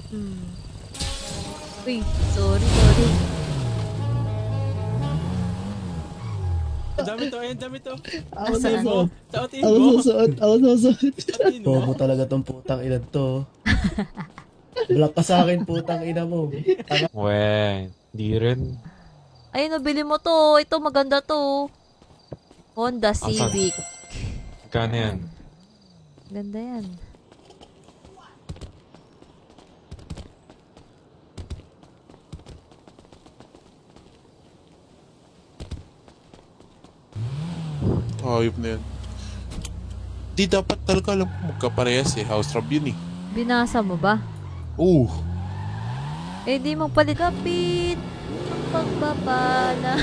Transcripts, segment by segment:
Uy, sorry. Ang dami to, ang dami to. Ako Nasaan? susuot. Sautin Ako mo. susuot. Ako susuot. Sautin mo. Bobo talaga tong putang ina to. Block ka sa akin, putang ina mo. Weh, di rin. Ay, nabili mo to. Ito, maganda to. Honda Civic. Magkano yan? Ganda yan. Hayop na yan. Di dapat talaga alam ko magkaparehas eh. House rub yun eh. Binasa mo ba? Oo. Eh, di magpalit. Kapit ang pagbabala.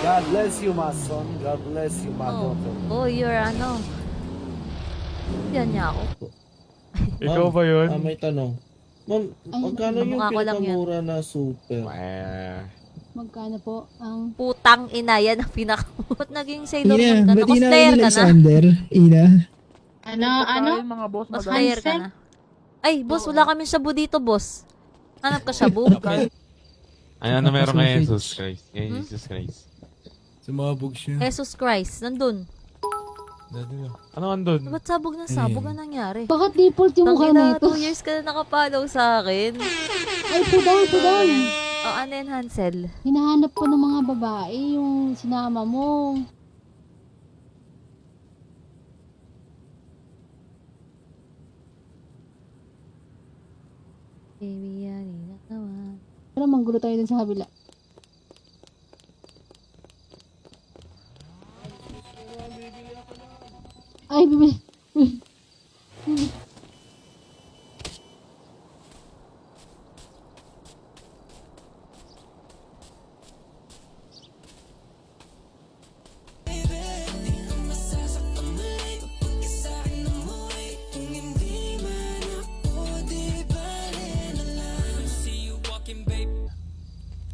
God bless you, my son. God bless you, my Oh, daughter. oh, you're ano. Yan niya ako. Ikaw ba yun? May tanong. Ma'am, magkano yung kamukha ko lang yan. pinakamura na super? Weh. Magkano po ang... Putang ina yan ang pinakamut. Naging Sailor Ina, Moon ka na. ba't di Cosplayer namin ka na. Alexander? Ina. Ano? Cosplayer ka na. Ay, boss, wala kami shabu dito, boss. Hanap ka shabu? Ano meron kay Jesus Christ? Kay Jesus Christ. Sumabog siya. Jesus Christ, nandun. Ano andun? Ba't sabog na sabog? Anong nangyari? Bakit default yung mukha Tangina, nito? 2 years ka na nakapalaw sa akin. Ay, pudang. O, ano yan, Hansel? Hinahanap ko ng mga babae yung sinama mo. Baby, yan na naman. Pero manggulo tayo dun sa kabila. Ay, bibili.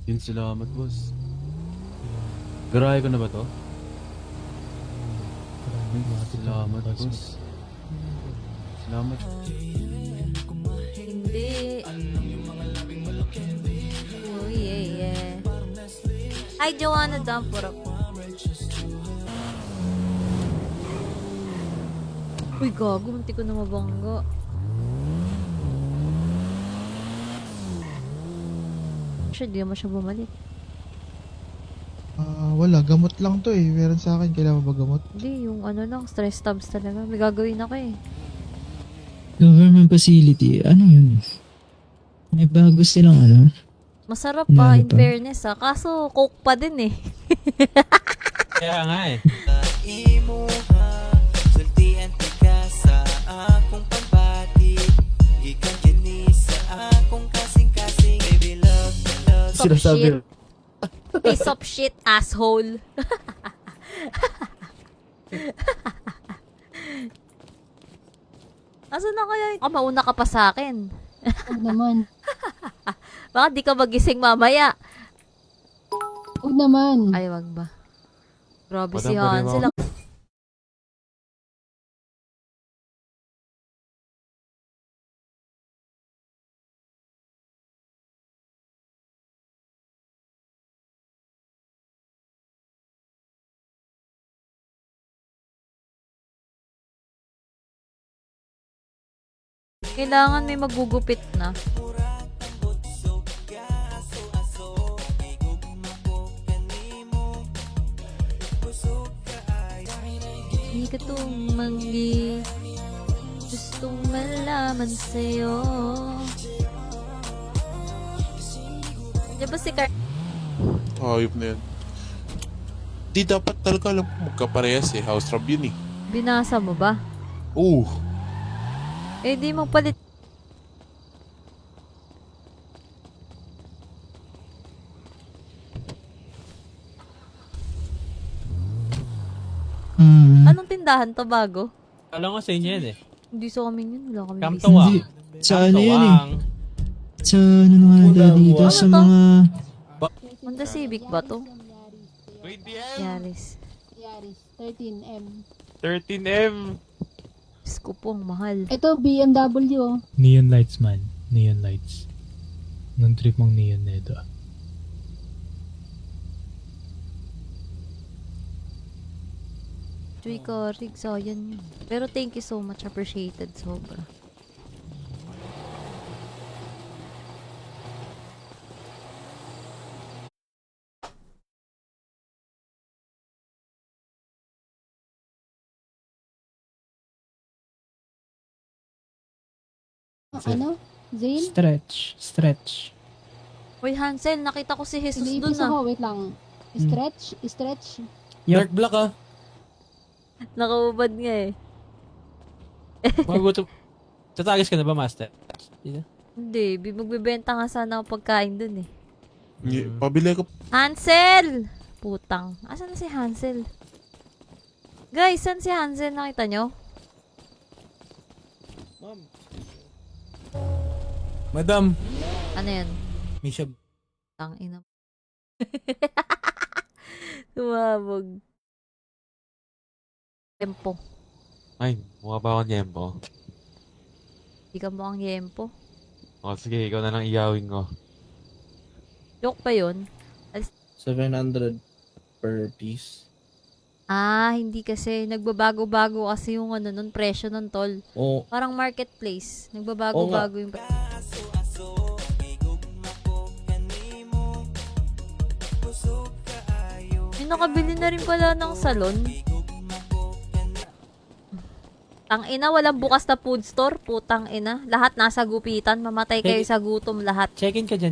Yun, salamat, boss. Garahe ko na ba to? Salamat, boss. Salamat. Hindi. Oh, yeah. Hi, Joanna Dampura. Uy, gago. Munti ko na mabangga. Siya, di naman siya bumalik. Wala. Gamot lang to eh. Meron sa akin. Kailangan ba gamot? Hindi, yung ano lang, stress tabs talaga. May gagawin ako eh. Government facility. Ano yun? May bago silang ano? Masarap pa, Ano in to? fairness ha. Kaso, coke pa din eh. Kaya nga eh. Sinasabi. Piece of shit, asshole. Asa na kaya? Mauna ka pa sa akin. Huwag naman. Baka di ka magising mamaya. Huwag naman. Ay, wag ba? Grabe Madam, si pwede mo Hansel. Kailangan may magugupit na. Hindi ka tumanggi. Gustong malaman sa'yo. Di ba si Car... Hayop na yan. Di dapat talaga alam ko magkaparehas eh. House rub yun eh. Binasa mo ba? Oo. Eh, di magpalit. Anong tindahan to bago? Alam ko sa inyo yan eh. Hindi sa amin yun. Wala kami Kamtawang. Sa ano yan eh? Sa ano naman natin dito? Ano Sa to? mga... Honda Civic ba to? Yaris. Yaris. 13M. 13M. Diyos ko po, ang mahal. Ito, BMW. Neon lights man. neon lights. Nang trip mong neon nito. Joy ka, Rig, sayang yun. Pero thank you so much, appreciated, sobra. Ano? Zane? Stretch. Uy, Hansel, nakita ko si Jesus Iniipis dun ako, ah. wait lang. Stretch. Dark black ah. Nakaubad nga eh. Magutom. Tatagis ka na ba, Master? Hindi, magbibenta nga sana ako pagkain dun eh. Pabili ko. Hansel! Putang. Asan na si Hansel? Guys, saan si Hansel? Nakita nyo? Madam. Ano yun? Misha. Tang ina. Tumabog. Tempo. Ay, mukha ba akong yempo? Di ka mukhang yempo. O sige, ikaw na lang iyawin ko. Joke pa yun? 700 per piece. Ah, hindi kasi. Nagbabago-bago kasi yung ano nun, presyo nun, tol. Oo. Parang marketplace. Nagbabago-bago yung presyo. Yung nakabili na rin pala ng salon. Tang ina, walang bukas na food store. Putang ina. Lahat nasa gupitan. Mamatay kayo sa gutom lahat. Check-in ka dyan.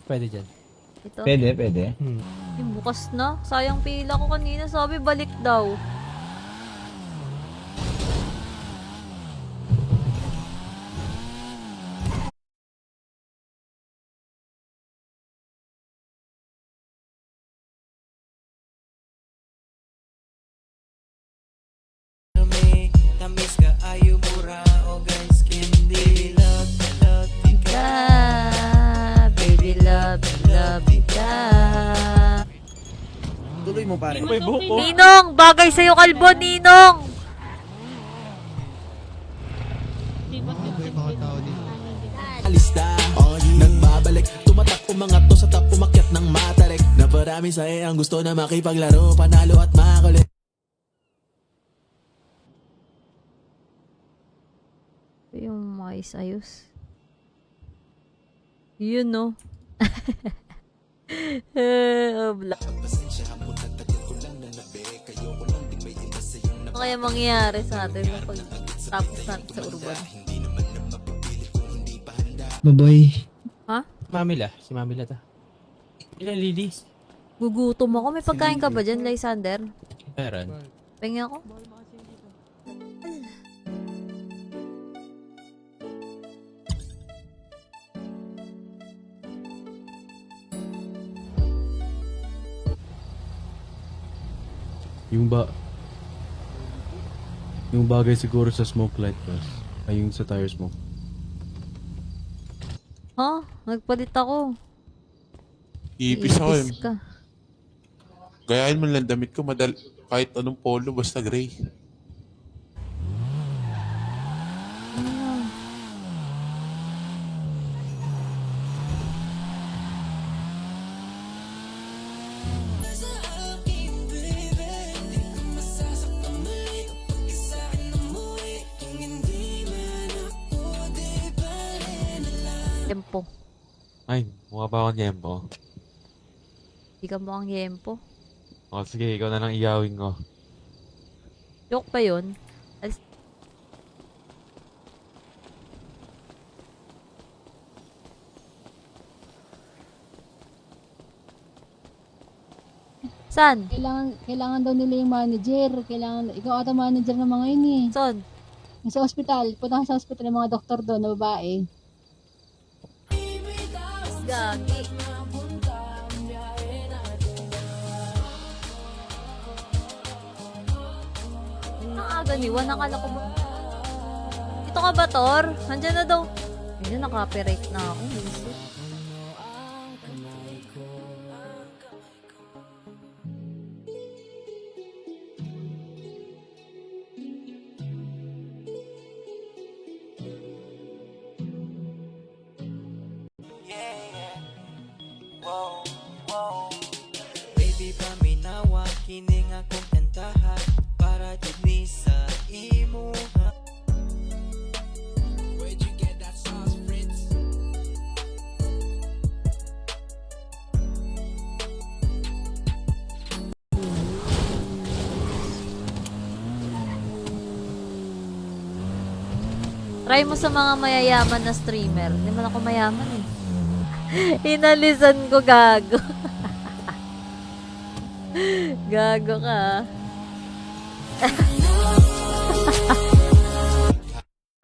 Pwede dyan. Ito. Pwede. Yung bukas na. Sayang pila ko kanina. Sabi balik daw. Baby love ka. Tuloy mo pare. May buhok ko. Ninong! Bagay sa'yo kalbo, Ninong! Alista, nagbabalik, tumatak umangat to sa top, umakyat ng matarik. Naparami sa ang gusto na makipaglaro, panalo at makulit. Yung ayos. Yun, no? Ano kaya mangyayari sa atin pag tapos natin sa urban? Baboy. Ha? Mamila. Si Mamila ta. Ilan Lily? Gugutom ako. May pagkain ka ba dyan, Lysander? Meron. Pengi ako? Yung bagay siguro sa smoke light plus ay yung sa tire smoke. Ha? Nagpalit ako. Iipis ako yun. Iipis ka. Gayahin mo lang damit ko, kahit anong polo, basta gray. Tempo. Ay, mukha ba akong yempo? Di ka mukhang yempo. O sige, ikaw na lang iyawin ko. Joke pa yun? Saan? Kailangan daw nila yung manager. Ikaw ata manager ng mga yun eh. Saan? Yung sa ospital. Punta ka sa ospital ng mga doktor doon na babae. Gagi. Ang aga ni Juan, nakala ko ba? Dito ka ba, Tor? Nandiyan na daw. Ayun, naka-copyright na ako. Visit. Try mo sa mga mayayaman na streamer. Hindi man ako mayaman eh. Inalisan ko, gago. Gago ka.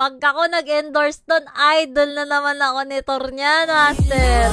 Pag ako nag-endorse doon, idol na naman ako ni Tornian, master.